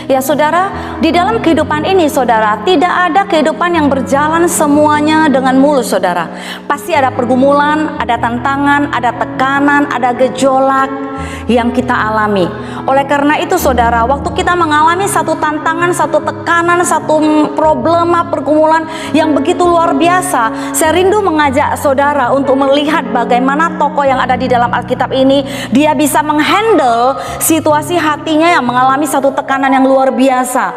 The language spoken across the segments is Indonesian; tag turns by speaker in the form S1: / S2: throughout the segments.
S1: Ya saudara, di dalam kehidupan ini saudara, tidak ada kehidupan yang berjalan semuanya dengan mulus saudara. Pasti ada pergumulan, ada tantangan, ada tekanan, ada gejolak yang kita alami. Oleh karena itu saudara, waktu kita mengalami satu tantangan, satu tekanan, satu problema, pergumulan yang begitu luar biasa, saya rindu mengajak saudara untuk melihat bagaimana tokoh yang ada di dalam Alkitab ini, dia bisa menghandle situasi hatinya yang mengalami satu tekanan yang luar biasa.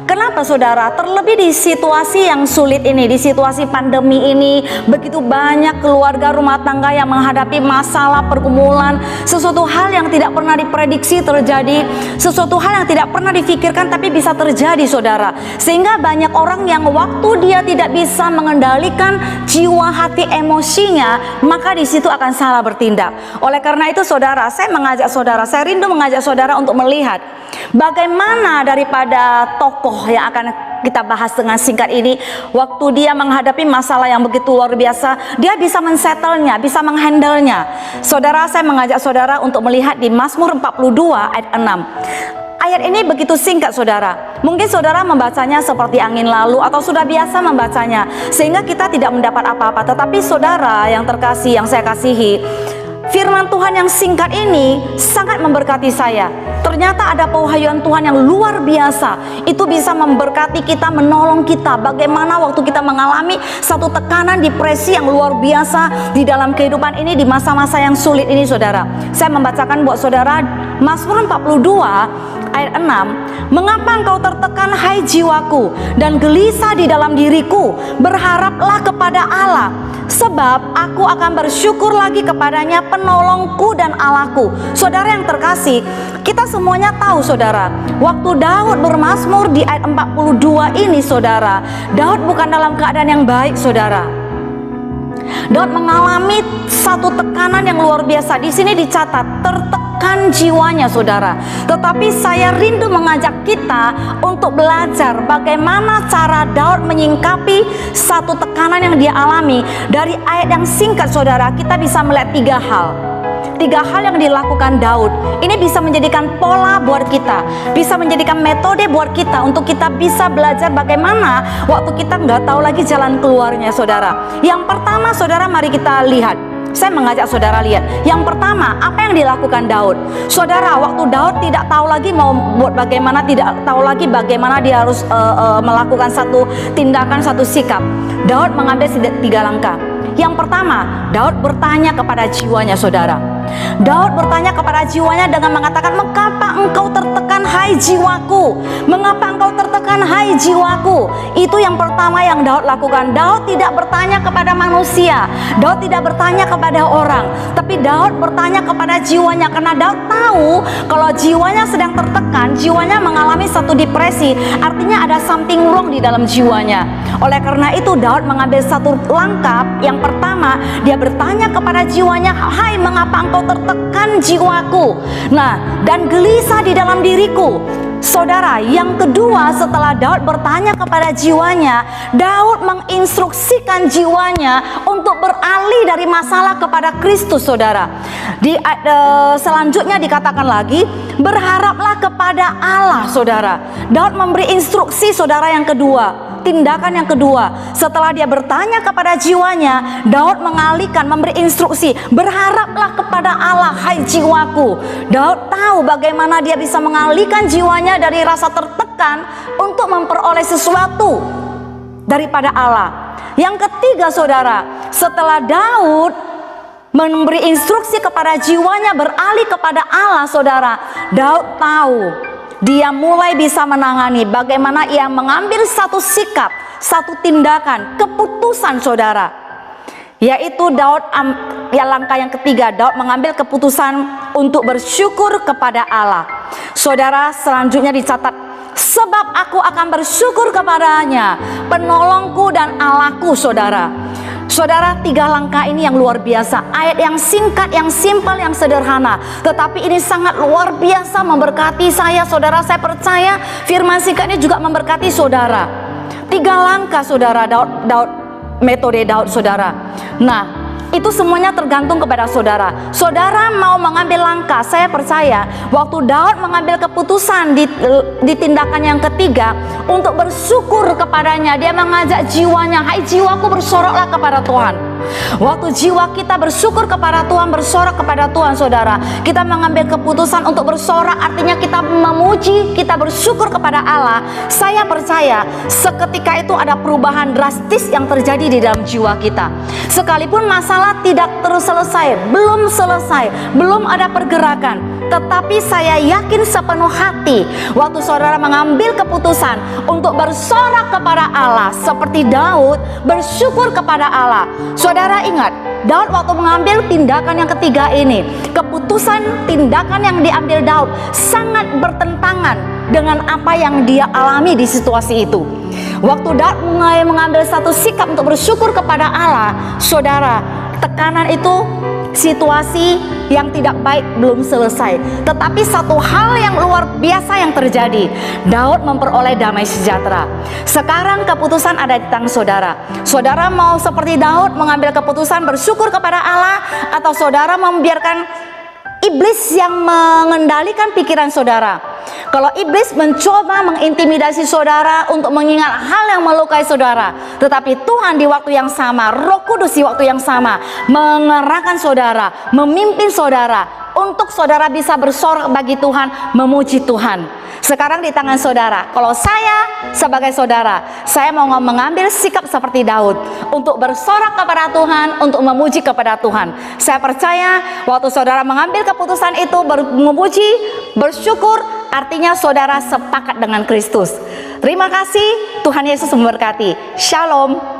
S1: Kenapa saudara? Terlebih di situasi yang sulit ini, di situasi pandemi ini, begitu banyak keluarga rumah tangga yang menghadapi masalah pergumulan, sesuatu hal yang tidak pernah diprediksi terjadi, sesuatu hal yang tidak pernah difikirkan tapi bisa terjadi saudara. Sehingga banyak orang yang waktu dia tidak bisa mengendalikan jiwa hati emosinya, maka di situ akan salah bertindak. Oleh karena itu saudara, saya rindu mengajak saudara untuk melihat bagaimana daripada tokoh yang akan kita bahas dengan singkat ini, waktu dia menghadapi masalah yang begitu luar biasa, dia bisa men-settle-nya, bisa menghandle-nya. Saudara, saya mengajak saudara untuk melihat di Mazmur 42 ayat 6. Ayat ini begitu singkat saudara. Mungkin saudara membacanya seperti angin lalu atau sudah biasa membacanya, sehingga kita tidak mendapat apa-apa. Tetapi saudara yang terkasih, yang saya kasihi, firman Tuhan yang singkat ini sangat memberkati saya. Ternyata ada pewahyuan Tuhan yang luar biasa. Itu bisa memberkati kita, menolong kita. Bagaimana waktu kita mengalami satu tekanan, depresi yang luar biasa di dalam kehidupan ini, di masa-masa yang sulit ini saudara. Saya membacakan buat saudara Mazmur 42 ayat 6. Mengapa engkau tertekan hai jiwaku, dan gelisah di dalam diriku? Berharaplah kepada Allah, sebab aku akan bersyukur lagi kepadanya, penolongku dan Allahku. Saudara yang terkasih, kita semuanya tahu saudara, waktu Daud bermazmur di ayat 42 ini saudara, Daud bukan dalam keadaan yang baik saudara. Daud mengalami satu tekanan yang luar biasa. Di sini dicatat tertekan jiwanya saudara. Tetapi saya rindu mengajak kita untuk belajar bagaimana cara Daud menyingkapi satu tekanan yang dia alami. Dari ayat yang singkat saudara, kita bisa melihat tiga hal yang dilakukan Daud. Ini bisa menjadikan pola buat kita, bisa menjadikan metode buat kita untuk kita bisa belajar bagaimana waktu kita nggak tahu lagi jalan keluarnya saudara. Yang pertama saudara, mari kita lihat. Saya mengajak saudara lihat. Yang pertama, apa yang dilakukan Daud? Saudara, waktu Daud tidak tahu lagi mau buat bagaimana, tidak tahu lagi bagaimana dia harus melakukan satu tindakan, satu sikap, Daud mengambil 3 langkah. Yang pertama, Daud bertanya kepada jiwanya saudara. Daud bertanya kepada jiwanya dengan mengatakan, mengapa engkau tertekan hai jiwaku? Mengapa engkau tertekan hai jiwaku? Itu yang pertama yang Daud lakukan. Daud tidak bertanya kepada manusia, Daud tidak bertanya kepada orang, tapi Daud bertanya kepada jiwanya. Karena Daud tahu kalau jiwanya sedang tertekan, jiwanya mengalami satu depresi, artinya ada something wrong di dalam jiwanya. Oleh karena itu Daud mengambil satu langkah. Yang pertama, dia bertanya kepada jiwanya, hai mengapa engkau tertekan jiwaku? Nah, dan gelisah di dalam diriku. Saudara, yang kedua setelah Daud bertanya kepada jiwanya, Daud menginstruksikan jiwanya untuk beralih dari masalah kepada Kristus saudara. Di selanjutnya dikatakan lagi, berharaplah kepada Allah saudara. Daud memberi instruksi saudara yang kedua. Tindakan yang kedua, setelah dia bertanya kepada jiwanya, Daud mengalihkan, memberi instruksi, berharaplah kepada Allah hai jiwaku. Daud tahu bagaimana dia bisa mengalihkan jiwanya dari rasa tertekan untuk memperoleh sesuatu daripada Allah. Yang ketiga saudara, setelah Daud memberi instruksi kepada jiwanya beralih kepada Allah saudara, Daud tahu dia mulai bisa menangani bagaimana ia mengambil satu sikap, satu tindakan, keputusan saudara. Yaitu Daud, langkah yang ketiga, Daud mengambil keputusan untuk bersyukur kepada Allah. Saudara, selanjutnya dicatat, sebab aku akan bersyukur kepadanya, penolongku dan Allahku saudara. Saudara, 3 langkah ini yang luar biasa. Ayat yang singkat, yang simpel, yang sederhana, tetapi ini sangat luar biasa memberkati saya. Saudara, saya percaya firman singkat ini juga memberkati saudara. 3 langkah saudara, metode Daud saudara. Nah, Itu semuanya tergantung kepada saudara. Saudara mau mengambil langkah, saya percaya waktu Daud mengambil keputusan di tindakan yang ketiga untuk bersyukur kepadanya, dia mengajak jiwanya, hai jiwaku bersoraklah kepada Tuhan. Waktu jiwa kita bersyukur kepada Tuhan, bersorak kepada Tuhan, saudara, kita mengambil keputusan untuk bersorak, artinya kita memuji, kita bersyukur kepada Allah. Saya percaya seketika itu ada perubahan drastis yang terjadi di dalam jiwa kita. Sekalipun masalah tidak terus selesai, belum ada pergerakan, tetapi saya yakin sepenuh hati waktu saudara mengambil keputusan untuk bersorak kepada Allah seperti Daud bersyukur kepada Allah. Saudara ingat, Daud waktu mengambil tindakan yang ketiga ini, keputusan tindakan yang diambil Daud sangat bertentangan dengan apa yang dia alami di situasi itu. Waktu Daud mulai mengambil satu sikap untuk bersyukur kepada Allah, saudara, tekanan itu, situasi yang tidak baik belum selesai, tetapi satu hal yang luar biasa yang terjadi, Daud memperoleh damai sejahtera. Sekarang keputusan ada di tangan saudara. Saudara mau seperti Daud mengambil keputusan bersyukur kepada Allah, atau saudara membiarkan iblis yang mengendalikan pikiran saudara? Kalau iblis mencoba mengintimidasi saudara untuk mengingat hal yang melukai saudara, tetapi Tuhan di waktu yang sama, Roh Kudus di waktu yang sama mengerahkan saudara, memimpin saudara untuk saudara bisa bersorak bagi Tuhan, memuji Tuhan. Sekarang di tangan saudara. Kalau saya sebagai saudara, saya mau mengambil sikap seperti Daud untuk bersorak kepada Tuhan, untuk memuji kepada Tuhan. Saya percaya waktu saudara mengambil keputusan itu, memuji, bersyukur, artinya saudara sepakat dengan Kristus. Terima kasih, Tuhan Yesus memberkati. Shalom.